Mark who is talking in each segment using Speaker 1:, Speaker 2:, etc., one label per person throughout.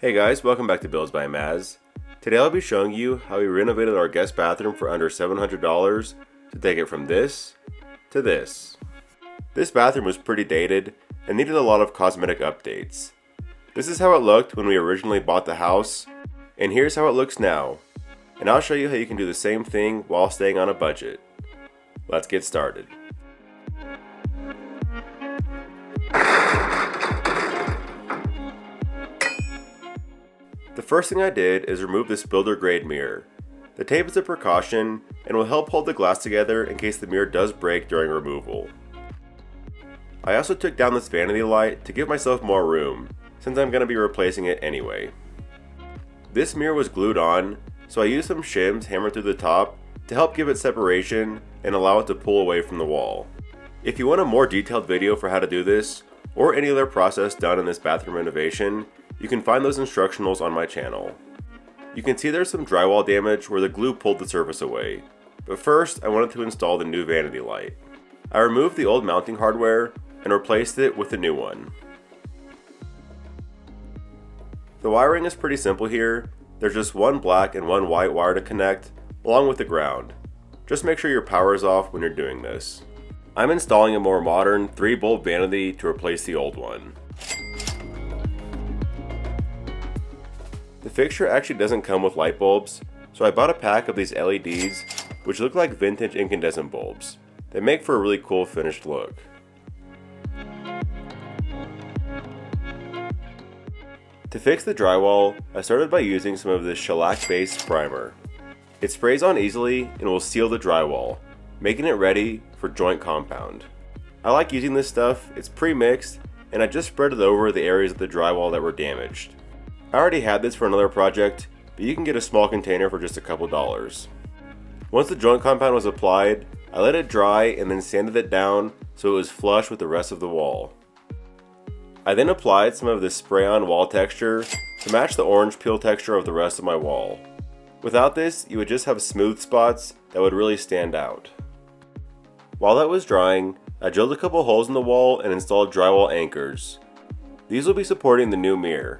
Speaker 1: Hey guys, welcome back to Builds by Maz. Today I'll be showing you how we renovated our guest bathroom for under $700 to take it from this to this. This bathroom was pretty dated and needed a lot of cosmetic updates. This is how it looked when we originally bought the house, and here's how it looks now. And I'll show you how you can do the same thing while staying on a budget. Let's get started. The first thing I did is remove this builder grade mirror. The tape is a precaution and will help hold the glass together in case the mirror does break during removal. I also took down this vanity light to give myself more room, since I'm going to be replacing it anyway. This mirror was glued on, so I used some shims hammered through the top to help give it separation and allow it to pull away from the wall. If you want a more detailed video for how to do this, or any other process done in this bathroom renovation, you can find those instructionals on my channel. You can see there's some drywall damage where the glue pulled the surface away, but first I wanted to install the new vanity light. I removed the old mounting hardware and replaced it with the new one. The wiring is pretty simple here. There's just one black and one white wire to connect, along with the ground. Just make sure your power is off when you're doing this. I'm installing a more modern 3-bulb vanity to replace the old one. The fixture actually doesn't come with light bulbs, so I bought a pack of these LEDs, which look like vintage incandescent bulbs. They make for a really cool finished look. To fix the drywall, I started by using some of this shellac-based primer. It sprays on easily and will seal the drywall, making it ready for joint compound. I like using this stuff, it's pre-mixed, and I just spread it over the areas of the drywall that were damaged. I already had this for another project, but you can get a small container for just a couple dollars. Once the joint compound was applied, I let it dry and then sanded it down so it was flush with the rest of the wall. I then applied some of this spray-on wall texture to match the orange peel texture of the rest of my wall. Without this, you would just have smooth spots that would really stand out. While that was drying, I drilled a couple holes in the wall and installed drywall anchors. These will be supporting the new mirror.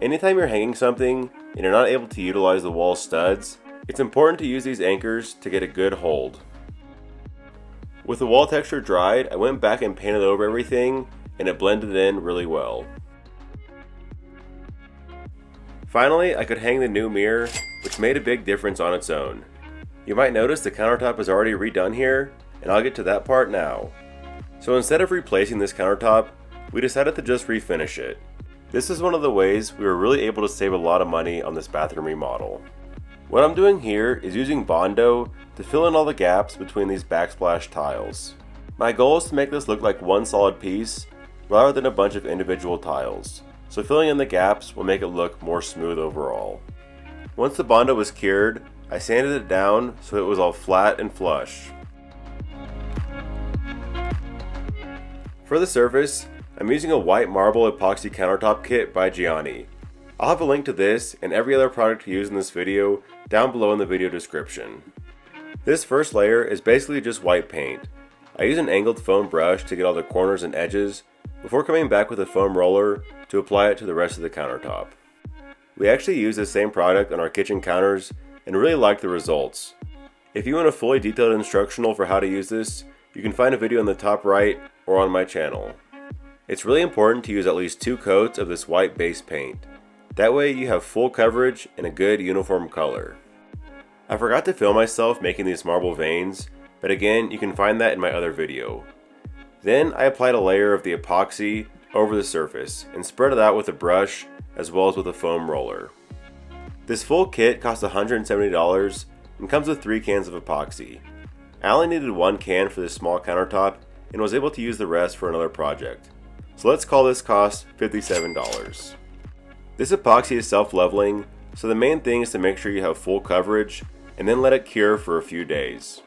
Speaker 1: Anytime you're hanging something and you're not able to utilize the wall studs, it's important to use these anchors to get a good hold. With the wall texture dried, I went back and painted over everything and it blended in really well. Finally, I could hang the new mirror, which made a big difference on its own. You might notice the countertop is already redone here, and I'll get to that part now. So instead of replacing this countertop, we decided to just refinish it. This is one of the ways we were really able to save a lot of money on this bathroom remodel. What I'm doing here is using Bondo to fill in all the gaps between these backsplash tiles. My goal is to make this look like one solid piece rather than a bunch of individual tiles, so filling in the gaps will make it look more smooth overall. Once the Bondo was cured, I sanded it down so it was all flat and flush. For the surface, I'm using a white marble epoxy countertop kit by Gianni. I'll have a link to this and every other product used in this video down below in the video description. This first layer is basically just white paint. I use an angled foam brush to get all the corners and edges before coming back with a foam roller to apply it to the rest of the countertop. We actually use the same product on our kitchen counters and really like the results. If you want a fully detailed instructional for how to use this, you can find a video in the top right or on my channel. It's really important to use at least 2 coats of this white base paint. That way you have full coverage and a good uniform color. I forgot to film myself making these marble veins, but again, you can find that in my other video. Then I applied a layer of the epoxy over the surface and spread it out with a brush as well as with a foam roller. This full kit cost $170 and comes with 3 cans of epoxy. I only needed 1 can for this small countertop and was able to use the rest for another project. So let's call this cost $57. This epoxy is self-leveling, so the main thing is to make sure you have full coverage and then let it cure for a few days.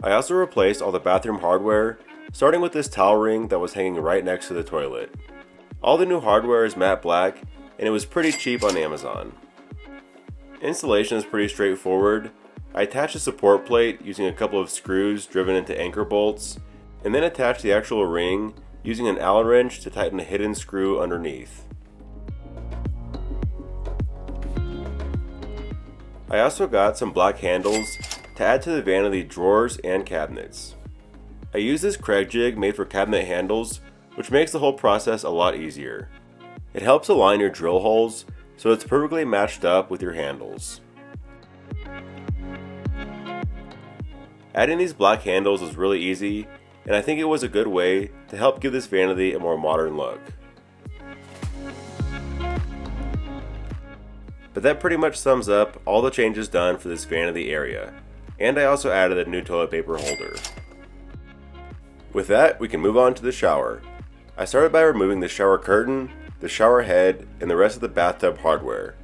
Speaker 1: I also replaced all the bathroom hardware, starting with this towel ring that was hanging right next to the toilet. All the new hardware is matte black and it was pretty cheap on Amazon. Installation is pretty straightforward. I attached a support plate using a couple of screws driven into anchor bolts, and then attached the actual ring using an Allen wrench to tighten a hidden screw underneath. I also got some black handles to add to the vanity drawers and cabinets. I use this Craig jig made for cabinet handles, which makes the whole process a lot easier. It helps align your drill holes so it's perfectly matched up with your handles. Adding these black handles was really easy, and I think it was a good way to help give this vanity a more modern look. But that pretty much sums up all the changes done for this vanity area, and I also added a new toilet paper holder. With that, we can move on to the shower. I started by removing the shower curtain, the shower head, and the rest of the bathtub hardware.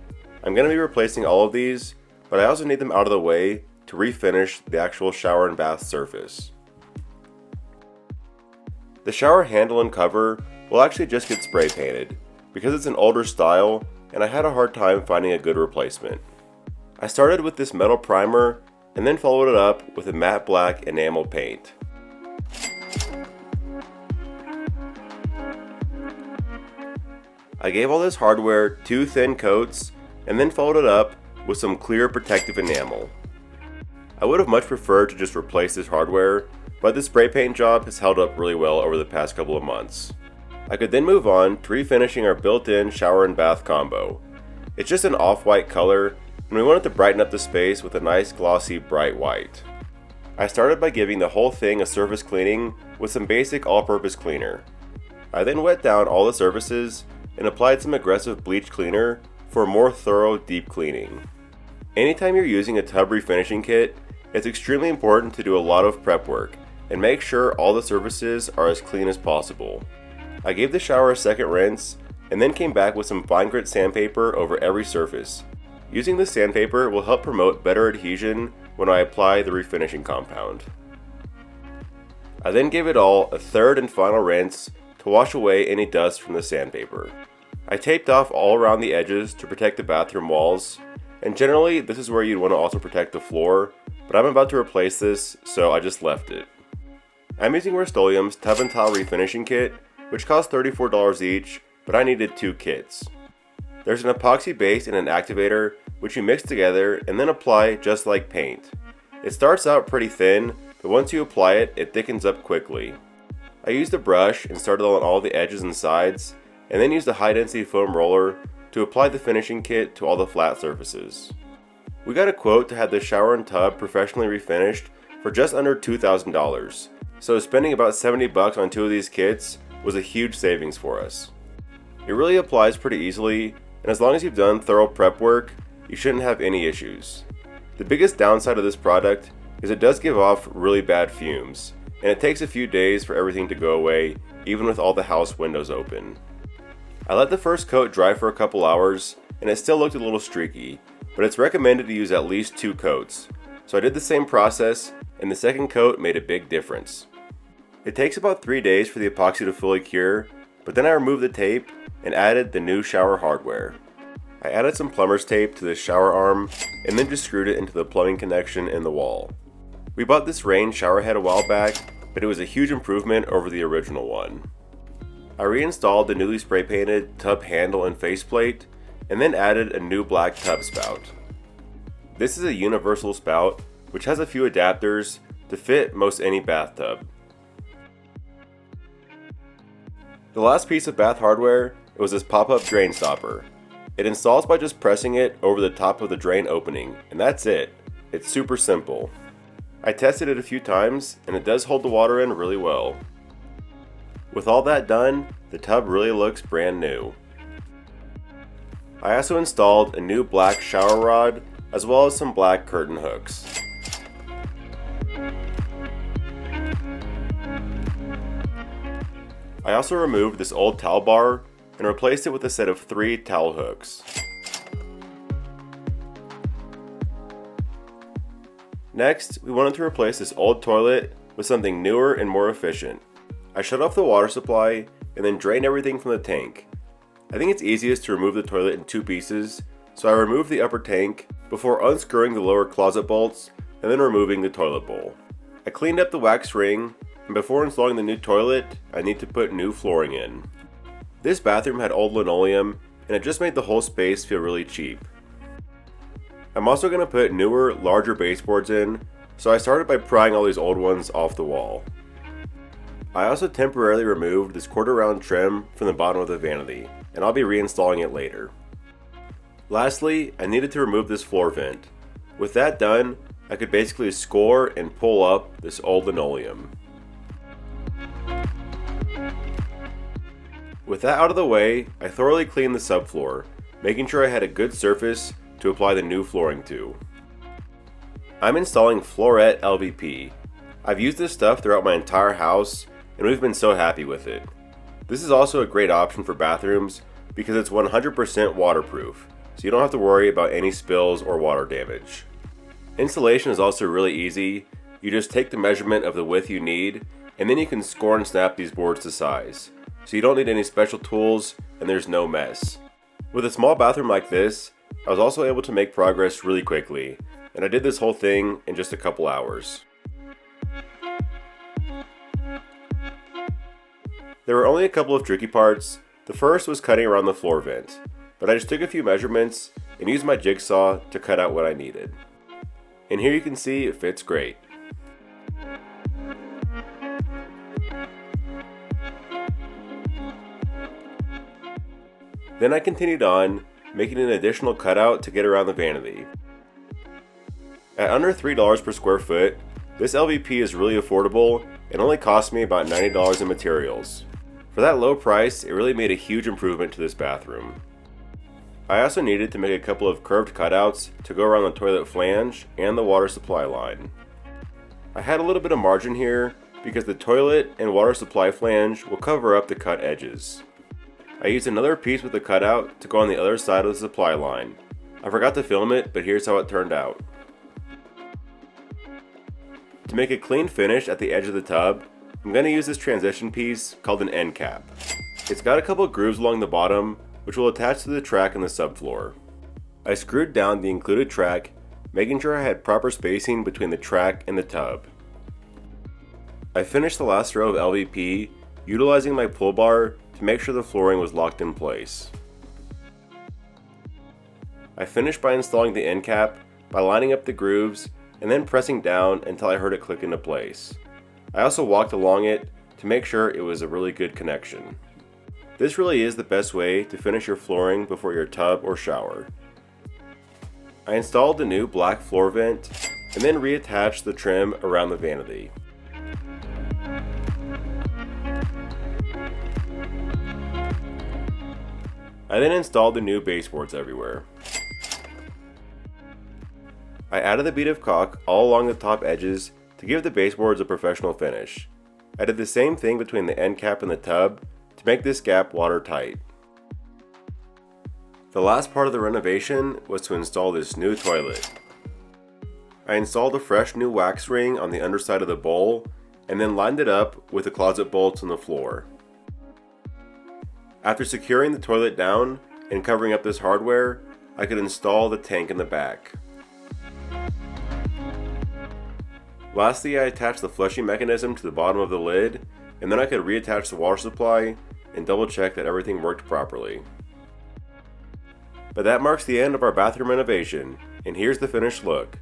Speaker 1: I'm going to be replacing all of these, but I also need them out of the way to refinish the actual shower and bath surface. The shower handle and cover will actually just get spray painted, because it's an older style and I had a hard time finding a good replacement. I started with this metal primer and then followed it up with a matte black enamel paint. I gave all this hardware 2 thin coats and then followed it up with some clear protective enamel. I would have much preferred to just replace this hardware, but the spray paint job has held up really well over the past couple of months. I could then move on to refinishing our built-in shower and bath combo. It's just an off-white color, and we wanted to brighten up the space with a nice glossy bright white. I started by giving the whole thing a surface cleaning with some basic all-purpose cleaner. I then wet down all the surfaces and applied some aggressive bleach cleaner for a more thorough deep cleaning. Anytime you're using a tub refinishing kit, it's extremely important to do a lot of prep work and make sure all the surfaces are as clean as possible. I gave the shower a second rinse and then came back with some fine grit sandpaper over every surface. Using this sandpaper will help promote better adhesion when I apply the refinishing compound. I then gave it all a third and final rinse to wash away any dust from the sandpaper. I taped off all around the edges to protect the bathroom walls, and generally this is where you'd want to also protect the floor, but I'm about to replace this, so I just left it. I'm using Rust-Oleum's Tub and Tile Refinishing Kit, which costs $34 each, but I needed 2 kits. There's an epoxy base and an activator, which you mix together and then apply just like paint. It starts out pretty thin, but once you apply it, it thickens up quickly. I used a brush and started on all the edges and sides, and then used a high density foam roller to apply the finishing kit to all the flat surfaces. We got a quote to have the shower and tub professionally refinished for just under $2,000, so spending about $70 on 2 of these kits was a huge savings for us. It really applies pretty easily, and as long as you've done thorough prep work, you shouldn't have any issues. The biggest downside of this product is it does give off really bad fumes, and it takes a few days for everything to go away, even with all the house windows open. I let the first coat dry for a couple hours, and it still looked a little streaky, but it's recommended to use at least 2 coats, so I did the same process, and the second coat made a big difference. It takes about 3 days for the epoxy to fully cure, but then I removed the tape and added the new shower hardware. I added some plumber's tape to the shower arm and then just screwed it into the plumbing connection in the wall. We bought this Rain shower head a while back, but it was a huge improvement over the original one. I reinstalled the newly spray painted tub handle and faceplate and then added a new black tub spout. This is a universal spout which has a few adapters to fit most any bathtub. The last piece of bath hardware was this pop-up drain stopper. It installs by just pressing it over the top of the drain opening, and that's it. It's super simple. I tested it a few times, and it does hold the water in really well. With all that done, the tub really looks brand new. I also installed a new black shower rod, as well as some black curtain hooks. I also removed this old towel bar and replaced it with a set of 3 towel hooks. Next, we wanted to replace this old toilet with something newer and more efficient. I shut off the water supply and then drained everything from the tank. I think it's easiest to remove the toilet in 2 pieces, so I removed the upper tank before unscrewing the lower closet bolts and then removing the toilet bowl. I cleaned up the wax ring, and before installing the new toilet, I need to put new flooring in. This bathroom had old linoleum, and it just made the whole space feel really cheap. I'm also going to put newer, larger baseboards in, so I started by prying all these old ones off the wall. I also temporarily removed this quarter round trim from the bottom of the vanity, and I'll be reinstalling it later. Lastly, I needed to remove this floor vent. With that done, I could basically score and pull up this old linoleum. With that out of the way, I thoroughly cleaned the subfloor, making sure I had a good surface to apply the new flooring to. I'm installing Flooret LVP. I've used this stuff throughout my entire house, and we've been so happy with it. This is also a great option for bathrooms because it's 100% waterproof, so you don't have to worry about any spills or water damage. Installation is also really easy. You just take the measurement of the width you need, and then you can score and snap these boards to size. So you don't need any special tools, and there's no mess. With a small bathroom like this, I was also able to make progress really quickly, and I did this whole thing in just a couple hours. There were only a couple of tricky parts. The first was cutting around the floor vent, but I just took a few measurements and used my jigsaw to cut out what I needed. And here you can see it fits great. Then I continued on, making an additional cutout to get around the vanity. At under $3 per square foot, this LVP is really affordable and only cost me about $90 in materials. For that low price, it really made a huge improvement to this bathroom. I also needed to make a couple of curved cutouts to go around the toilet flange and the water supply line. I had a little bit of margin here because the toilet and water supply flange will cover up the cut edges. I used another piece with the cutout to go on the other side of the supply line. I forgot to film it, but here's how it turned out. To make a clean finish at the edge of the tub, I'm going to use this transition piece called an end cap. It's got a couple grooves along the bottom, which will attach to the track in the subfloor. I screwed down the included track, making sure I had proper spacing between the track and the tub. I finished the last row of LVP utilizing my pull bar to make sure the flooring was locked in place. I finished by installing the end cap by lining up the grooves and then pressing down until I heard it click into place. I also walked along it to make sure it was a really good connection. This really is the best way to finish your flooring before your tub or shower. I installed the new black floor vent and then reattached the trim around the vanity. I then installed the new baseboards everywhere. I added a bead of caulk all along the top edges to give the baseboards a professional finish. I did the same thing between the end cap and the tub to make this gap watertight. The last part of the renovation was to install this new toilet. I installed a fresh new wax ring on the underside of the bowl and then lined it up with the closet bolts on the floor. After securing the toilet down and covering up this hardware, I could install the tank in the back. Lastly, I attached the flushing mechanism to the bottom of the lid, and then I could reattach the water supply and double check that everything worked properly. But that marks the end of our bathroom renovation, and here's the finished look.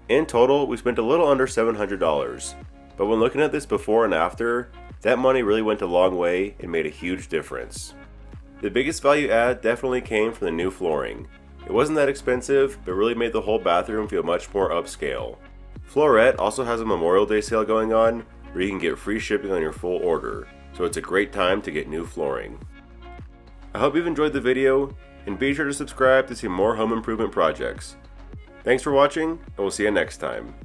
Speaker 1: In total, we spent a little under $700, but when looking at this before and after, that money really went a long way and made a huge difference. The biggest value add definitely came from the new flooring. It wasn't that expensive, but really made the whole bathroom feel much more upscale. Flooret also has a Memorial Day sale going on where you can get free shipping on your full order, so it's a great time to get new flooring. I hope you've enjoyed the video, and be sure to subscribe to see more home improvement projects. Thanks for watching, and we'll see you next time.